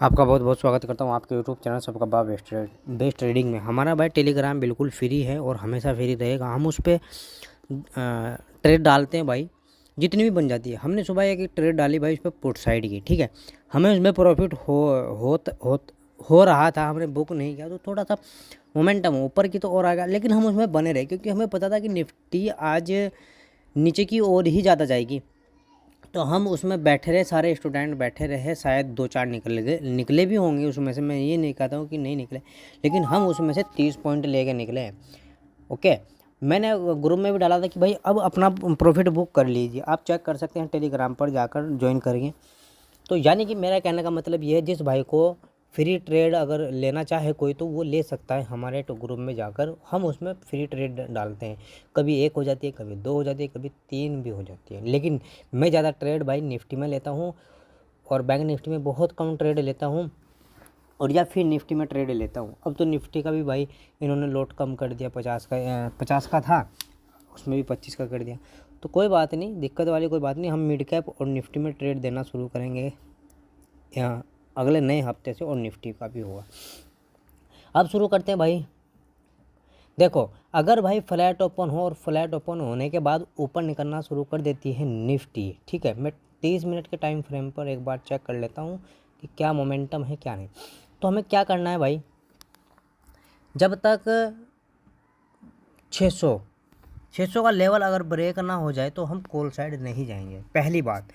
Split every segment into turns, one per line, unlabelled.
आपका बहुत बहुत स्वागत करता हूँ आपके यूट्यूब चैनल सबका बा बेस्ट ट्रेडिंग में। हमारा भाई टेलीग्राम बिल्कुल फ्री है और हमेशा फ्री रहेगा। हम उस पर ट्रेड डालते हैं भाई, जितनी भी बन जाती है। हमने सुबह एक ट्रेड डाली भाई, उस पर पुट साइड की, ठीक है। हमें उसमें प्रॉफिट हो रहा था, हमने बुक नहीं किया तो थोड़ा सा मोमेंटम ऊपर की तो और आ गया, लेकिन हम उसमें बने रहे क्योंकि हमें पता था कि निफ्टी आज नीचे की ओर ही ज़्यादा जाएगी। तो हम उसमें बैठे रहे, सारे स्टूडेंट बैठे रहे। शायद 2-4 निकले भी होंगे उसमें से, मैं ये नहीं कहता हूँ कि नहीं निकले, लेकिन हम उसमें से 30 पॉइंट लेके निकले हैं। ओके, मैंने ग्रुप में भी डाला था कि भाई अब अपना प्रॉफिट बुक कर लीजिए। आप चेक कर सकते हैं, टेलीग्राम पर जाकर ज्वाइन करिए। तो यानी कि मेरा कहने का मतलब ये है, जिस भाई को फ्री ट्रेड अगर लेना चाहे कोई तो वो ले सकता है हमारे ग्रुप में जाकर। हम उसमें फ्री ट्रेड डालते हैं, कभी 1 हो जाती है, कभी 2 हो जाती है, कभी 3 भी हो जाती है। लेकिन मैं ज़्यादा ट्रेड भाई निफ्टी में लेता हूँ और बैंक निफ्टी में बहुत कम ट्रेड लेता हूँ, और या फिर निफ्टी में ट्रेड लेता हूँ। अब तो निफ्टी का भी भाई इन्होंने लोट कम कर दिया, 50 का था, उसमें भी 25 का कर दिया। तो कोई बात नहीं, दिक्कत वाली कोई बात नहीं। हम मिड कैप और निफ्टी में ट्रेड देना शुरू करेंगे यहाँ अगले नए हफ्ते से, और निफ्टी का भी होगा। अब शुरू करते हैं भाई। देखो, अगर भाई फ्लैट ओपन हो और फ्लैट ओपन होने के बाद ऊपर निकलना शुरू कर देती है निफ्टी, ठीक है। मैं 30 मिनट के टाइम फ्रेम पर एक बार चेक कर लेता हूँ कि क्या मोमेंटम है क्या नहीं। तो हमें क्या करना है भाई, जब तक 600 का लेवल अगर ब्रेक ना हो जाए तो हम कॉल साइड नहीं जाएंगे। पहली बात,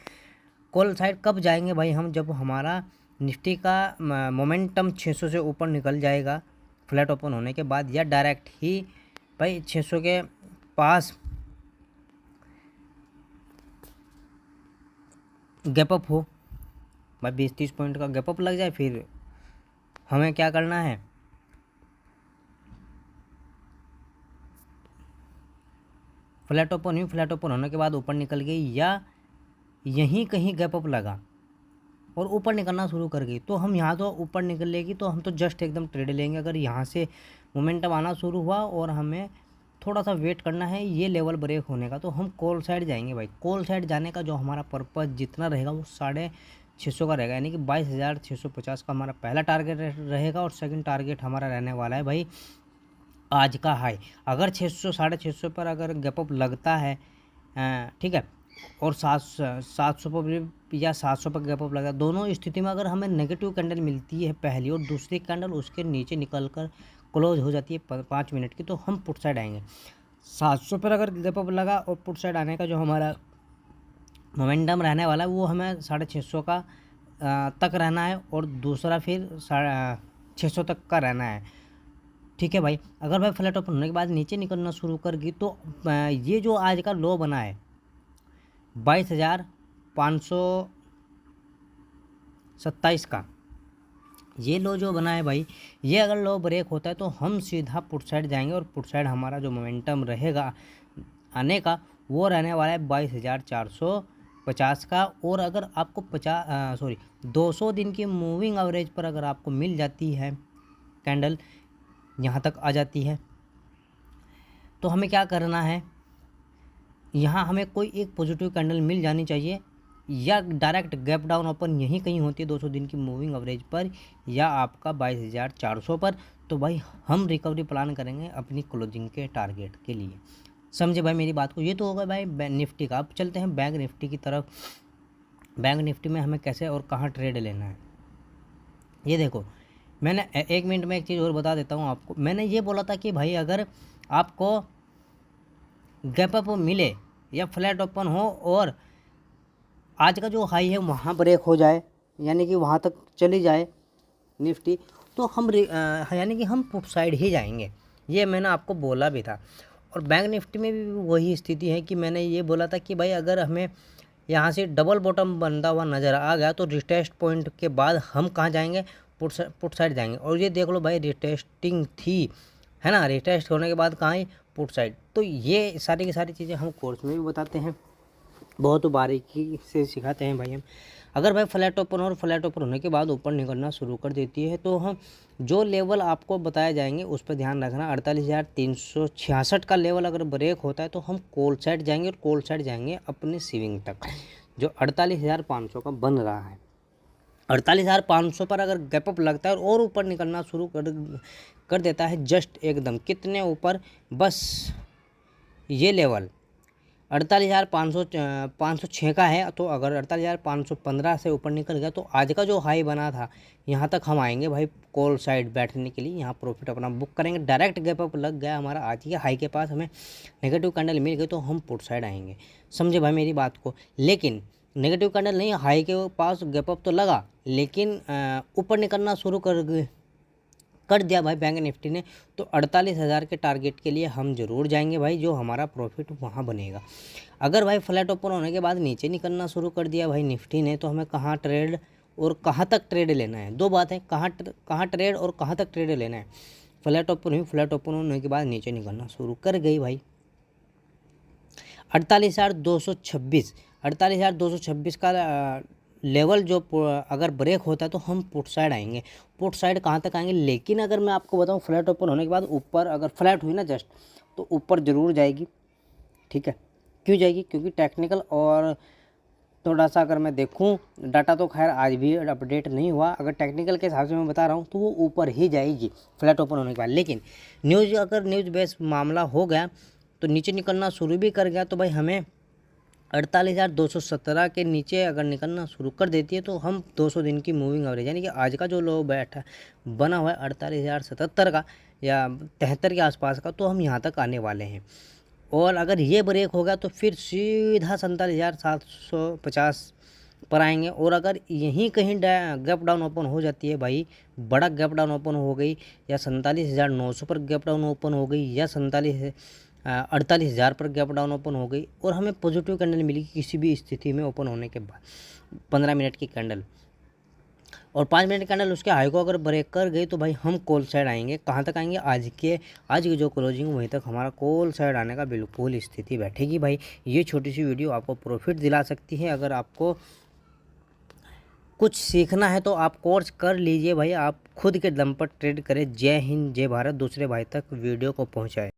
कॉल साइड कब जाएंगे भाई हम, जब हमारा निफ्टी का मोमेंटम 600 से ऊपर निकल जाएगा फ्लैट ओपन होने के बाद, या डायरेक्ट ही भाई 600 के पास गैप अप हो भाई, 20-30 पॉइंट का गैप अप लग जाए। फिर हमें क्या करना है, फ्लैट ओपन हुई, फ्लैट ओपन होने के बाद ऊपर निकल गई या यहीं कहीं गैप अप लगा और ऊपर निकलना शुरू कर गई, तो हम यहाँ तो ऊपर निकलेगी तो हम तो जस्ट एकदम ट्रेड लेंगे। अगर यहाँ से मोमेंटम आना शुरू हुआ और हमें थोड़ा सा वेट करना है ये लेवल ब्रेक होने का, तो हम कॉल साइड जाएंगे भाई। कॉल साइड जाने का जो हमारा पर्पज़ जितना रहेगा वो 650 का रहेगा, यानी कि 22,650 का हमारा पहला टारगेट रहेगा। और सेकंड टारगेट हमारा रहने वाला है भाई आज का हाई। अगर 600 650 पर अगर गैप अप लगता है, ठीक है, और 700 पर भी या 700 पर गैप अप लगा, दोनों स्थिति में अगर हमें नेगेटिव कैंडल मिलती है पहली और दूसरी कैंडल उसके नीचे निकल कर क्लोज हो जाती है 5 मिनट की, तो हम पुट साइड आएंगे। 700 पर अगर गैप अप लगा और पुट साइड आने का जो हमारा मोमेंटम रहने वाला है वो हमें 650 का तक रहना है, और दूसरा फिर 600 तक का रहना है, ठीक है भाई। अगर भाई फ्लैट ओपन होने के बाद नीचे निकलना शुरू कर गई तो ये जो आज का लो बना है 22,527 का, ये लो जो बना है भाई, ये अगर लो ब्रेक होता है तो हम सीधा पुट साइड जाएंगे, और पुट साइड हमारा जो मोमेंटम रहेगा आने का वो रहने वाला है 22,450 का। और अगर आपको 200 दिन की मूविंग एवरेज पर अगर आपको मिल जाती है कैंडल, यहाँ तक आ जाती है, तो हमें क्या करना है, यहाँ हमें कोई एक पॉजिटिव कैंडल मिल जानी चाहिए, या डायरेक्ट गैप डाउन ओपन यहीं कहीं होती है 200 दिन की मूविंग एवरेज पर, या आपका 22,400 पर। तो भाई हम रिकवरी प्लान करेंगे अपनी क्लोजिंग के टारगेट के लिए। समझे भाई मेरी बात को। ये तो होगा भाई निफ्टी का। अब चलते हैं बैंक निफ्टी की तरफ। बैंक निफ्टी में हमें कैसे और कहाँ ट्रेड लेना है, ये देखो। मैंने 1 मिनट में एक चीज़ और बता देता हूँ आपको। मैंने ये बोला था कि भाई अगर आपको गैप अप मिले या फ्लैट ओपन हो और आज का जो हाई है वहाँ ब्रेक हो जाए, यानी कि वहाँ तक चली जाए निफ्टी, तो हम यानी कि हम पुट साइड ही जाएंगे। ये मैंने आपको बोला भी था। और बैंक निफ्टी में भी वही स्थिति है कि मैंने ये बोला था कि भाई अगर हमें यहाँ से डबल बॉटम बनता हुआ नज़र आ गया तो रिटेस्ट पॉइंट के बाद हम कहाँ जाएंगे, पुट साइड जाएंगे। और ये देख लो भाई, रिटेस्टिंग थी, है ना, रिटेस्ट होने के बाद कहाँ है, पुट साइड। तो ये सारी की सारी चीज़ें हम कोर्स में भी बताते हैं, बहुत बारीकी से सिखाते हैं भाई हम। अगर भाई फ्लैट ओपन और फ्लैट ओपन होने के बाद ऊपर निकलना शुरू कर देती है तो हम जो लेवल आपको बताए जाएंगे उस पर ध्यान रखना। 48,366 का लेवल अगर ब्रेक होता है तो हम कॉल साइड जाएंगे, और कॉल साइड जाएंगे अपने सीविंग तक जो 48,500 का बन रहा है। 48,500 पर अगर गैप अप लगता है और ऊपर निकलना शुरू कर देता है जस्ट एकदम कितने ऊपर, बस ये लेवल 48,506 का है, तो अगर 48,515 से ऊपर निकल गया तो आज का जो हाई बना था यहाँ तक हम आएंगे भाई कॉल साइड बैठने के लिए, यहाँ प्रॉफिट अपना बुक करेंगे। डायरेक्ट गैप अप लग गया हमारा आज के हाई के पास, हमें नेगेटिव कैंडल मिल गई तो हम पुट साइड आएंगे, समझे भाई मेरी बात को। लेकिन नेगेटिव कैंडल नहीं, हाई के पास गैप अप तो लगा लेकिन ऊपर निकलना शुरू कर दिया भाई बैंक निफ्टी ने, तो 48,000 के टारगेट के लिए हम ज़रूर जाएंगे भाई, जो हमारा प्रॉफिट वहाँ बनेगा। अगर भाई फ्लैट ओपन होने के बाद नीचे निकलना शुरू कर दिया भाई निफ्टी ने, तो हमें कहाँ ट्रेड और कहाँ तक ट्रेड लेना है, दो बात है, कहाँ ट्रेड और कहाँ तक ट्रेड लेना है। फ्लैट ओपन हुई, फ्लैट ओपन होने के बाद नीचे निकलना शुरू कर गई भाई 48,226 का लेवल जो अगर ब्रेक होता है तो हम पुट साइड आएंगे। पुट साइड कहाँ तक आएंगे, लेकिन अगर मैं आपको बताऊँ फ्लैट ओपन होने के बाद ऊपर अगर फ्लैट हुई ना जस्ट, तो ऊपर ज़रूर जाएगी, ठीक है। क्यों जाएगी, क्योंकि टेक्निकल और थोड़ा सा अगर मैं देखूं डाटा तो खैर आज भी अपडेट नहीं हुआ, अगर टेक्निकल के हिसाब से मैं बता रहा हूं तो वो ऊपर ही जाएगी फ्लैट ओपन होने के बाद। लेकिन अगर न्यूज़ बेस मामला हो गया तो नीचे निकलना शुरू भी कर गया, तो भाई हमें 48,217 के नीचे अगर निकलना शुरू कर देती है तो हम 200 दिन की मूविंग एवरेज, यानी कि आज का जो लो बैठा बना हुआ है 48,077 का या 73 के आसपास का, तो हम यहाँ तक आने वाले हैं। और अगर ये ब्रेक होगा तो फिर सीधा 47,750 पर आएंगे। और अगर यहीं कहीं गैप डाउन ओपन हो जाती है भाई, बड़ा गैप डाउन ओपन हो गई, या 47,900 पर गैप डाउन ओपन हो गई, या 48,000 पर गैप डाउन ओपन हो गई, और हमें पॉजिटिव कैंडल मिली किसी भी स्थिति में ओपन होने के बाद 15 मिनट की कैंडल और 5 मिनट कैंडल उसके हाई को अगर ब्रेक कर गई, तो भाई हम कॉल साइड आएंगे। कहाँ तक आएंगे, आज की जो क्लोजिंग वहीं तक हमारा कॉल साइड आने का बिल्कुल स्थिति बैठेगी भाई। ये छोटी सी वीडियो आपको प्रॉफिट दिला सकती है। अगर आपको कुछ सीखना है तो आप कोर्स कर लीजिए भाई, आप खुद के दम पर ट्रेड करें। जय हिंद, जय भारत, दूसरे भाई तक वीडियो को पहुँचाएँ।